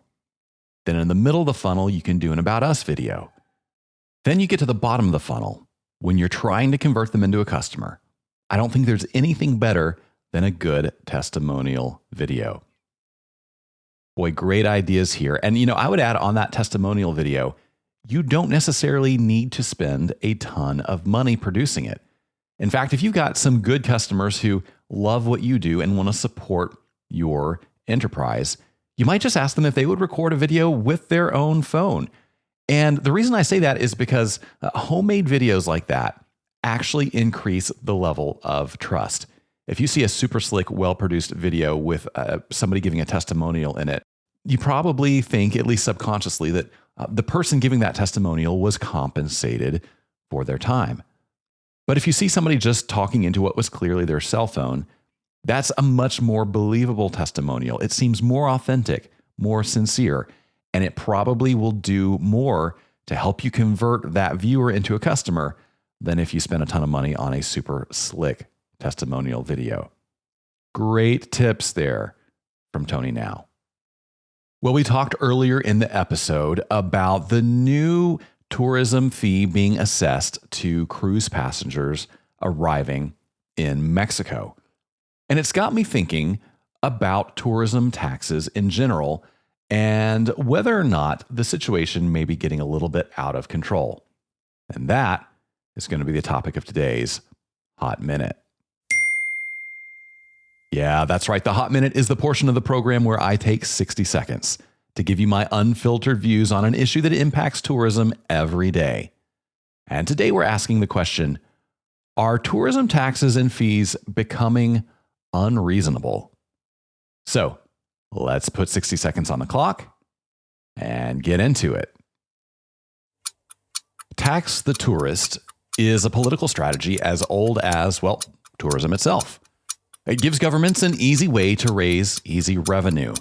Then in the middle of the funnel, you can do an About Us video. Then you get to the bottom of the funnel when you're trying to convert them into a customer. I don't think there's anything better than a good testimonial video. Boy, great ideas here. And, I would add on that testimonial video, you don't necessarily need to spend a ton of money producing it. In fact, if you've got some good customers who love what you do and want to support your enterprise, you might just ask them if they would record a video with their own phone. And the reason I say that is because homemade videos like that actually increase the level of trust. If you see a super slick, well-produced video with somebody giving a testimonial in it, you probably think, at least subconsciously, that the person giving that testimonial was compensated for their time. But if you see somebody just talking into what was clearly their cell phone, that's a much more believable testimonial. It seems more authentic, more sincere, and it probably will do more to help you convert that viewer into a customer than if you spend a ton of money on a super slick testimonial video. Great tips there from Tony Gnau. Well, we talked earlier in the episode about the new tourism fee being assessed to cruise passengers arriving in Mexico. And it's got me thinking about tourism taxes in general and whether or not the situation may be getting a little bit out of control. And that is going to be the topic of today's Hot Minute. Yeah, that's right. The Hot Minute is the portion of the program where I take 60 seconds to give you my unfiltered views on an issue that impacts tourism every day. And today we're asking the question, are tourism taxes and fees becoming unreasonable? So let's put 60 seconds on the clock and get into it. Tax the tourist is a political strategy as old as, well, tourism itself. It gives governments an easy way to raise easy revenue.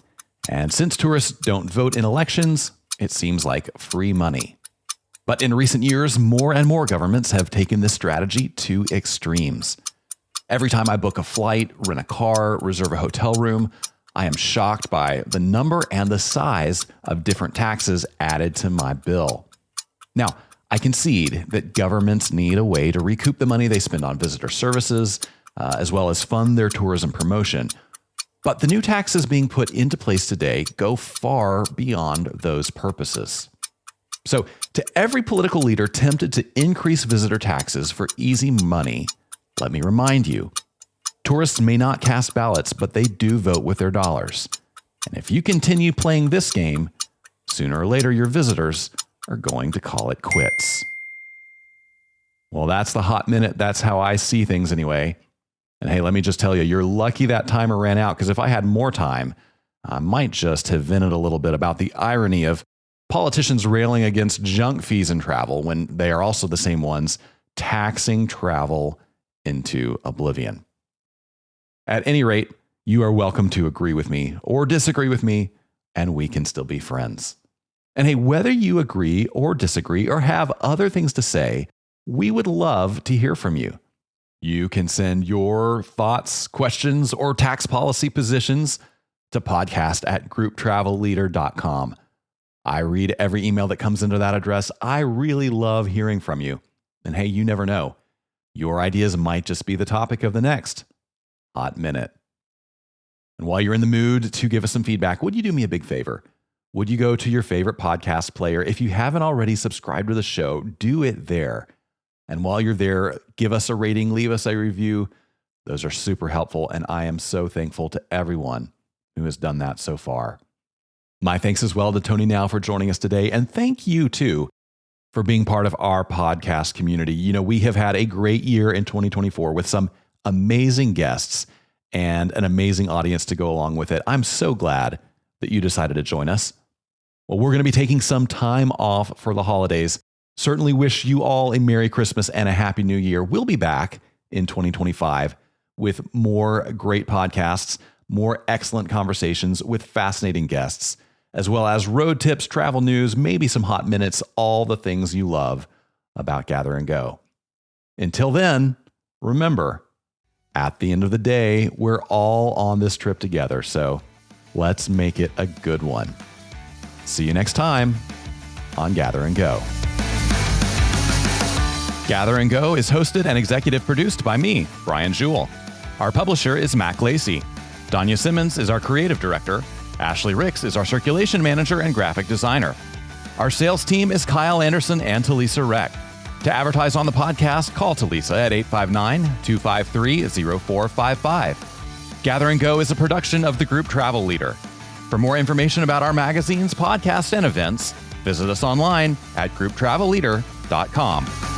And since tourists don't vote in elections, it seems like free money. But in recent years, more and more governments have taken this strategy to extremes. Every time I book a flight, rent a car, reserve a hotel room, I am shocked by the number and the size of different taxes added to my bill. Now, I concede that governments need a way to recoup the money they spend on visitor services, as well as fund their tourism promotion. But the new taxes being put into place today go far beyond those purposes. So, to every political leader tempted to increase visitor taxes for easy money, let me remind you, tourists may not cast ballots, but they do vote with their dollars. And if you continue playing this game, sooner or later your visitors are going to call it quits. Well, that's the Hot Minute. That's how I see things anyway. And hey, let me just tell you, you're lucky that timer ran out, because if I had more time, I might just have vented a little bit about the irony of politicians railing against junk fees in travel when they are also the same ones taxing travel into oblivion. At any rate, you are welcome to agree with me or disagree with me, and we can still be friends. And hey, whether you agree or disagree or have other things to say, we would love to hear from you. You can send your thoughts, questions, or tax policy positions to podcast@grouptravelleader.com. I read every email that comes into that address. I really love hearing from you. And hey, you never know. Your ideas might just be the topic of the next Hot Minute. And while you're in the mood to give us some feedback, would you do me a big favor? Would you go to your favorite podcast player? If you haven't already subscribed to the show, do it there. And while you're there, give us a rating, leave us a review. Those are super helpful, and I am so thankful to everyone who has done that so far. My thanks as well to Tony Gnau for joining us today, and thank you, too, for being part of our podcast community. You know, we have had a great year in 2024 with some amazing guests and an amazing audience to go along with it. I'm so glad that you decided to join us. Well, we're going to be taking some time off for the holidays. Certainly wish you all a Merry Christmas and a Happy New Year. We'll be back in 2025 with more great podcasts, more excellent conversations with fascinating guests, as well as road tips, travel news, maybe some hot minutes, all the things you love about Gather and Go. Until then, remember, at the end of the day, we're all on this trip together, so let's make it a good one. See you next time on Gather and Go. Gather and Go is hosted and executive produced by me, Brian Jewell. Our publisher is Mac Lacey. Danya Simmons is our creative director. Ashley Ricks is our circulation manager and graphic designer. Our sales team is Kyle Anderson and Talisa Reck. To advertise on the podcast, call Talisa at 859-253-0455. Gather and Go is a production of the Group Travel Leader. For more information about our magazines, podcasts, and events, visit us online at grouptravelleader.com.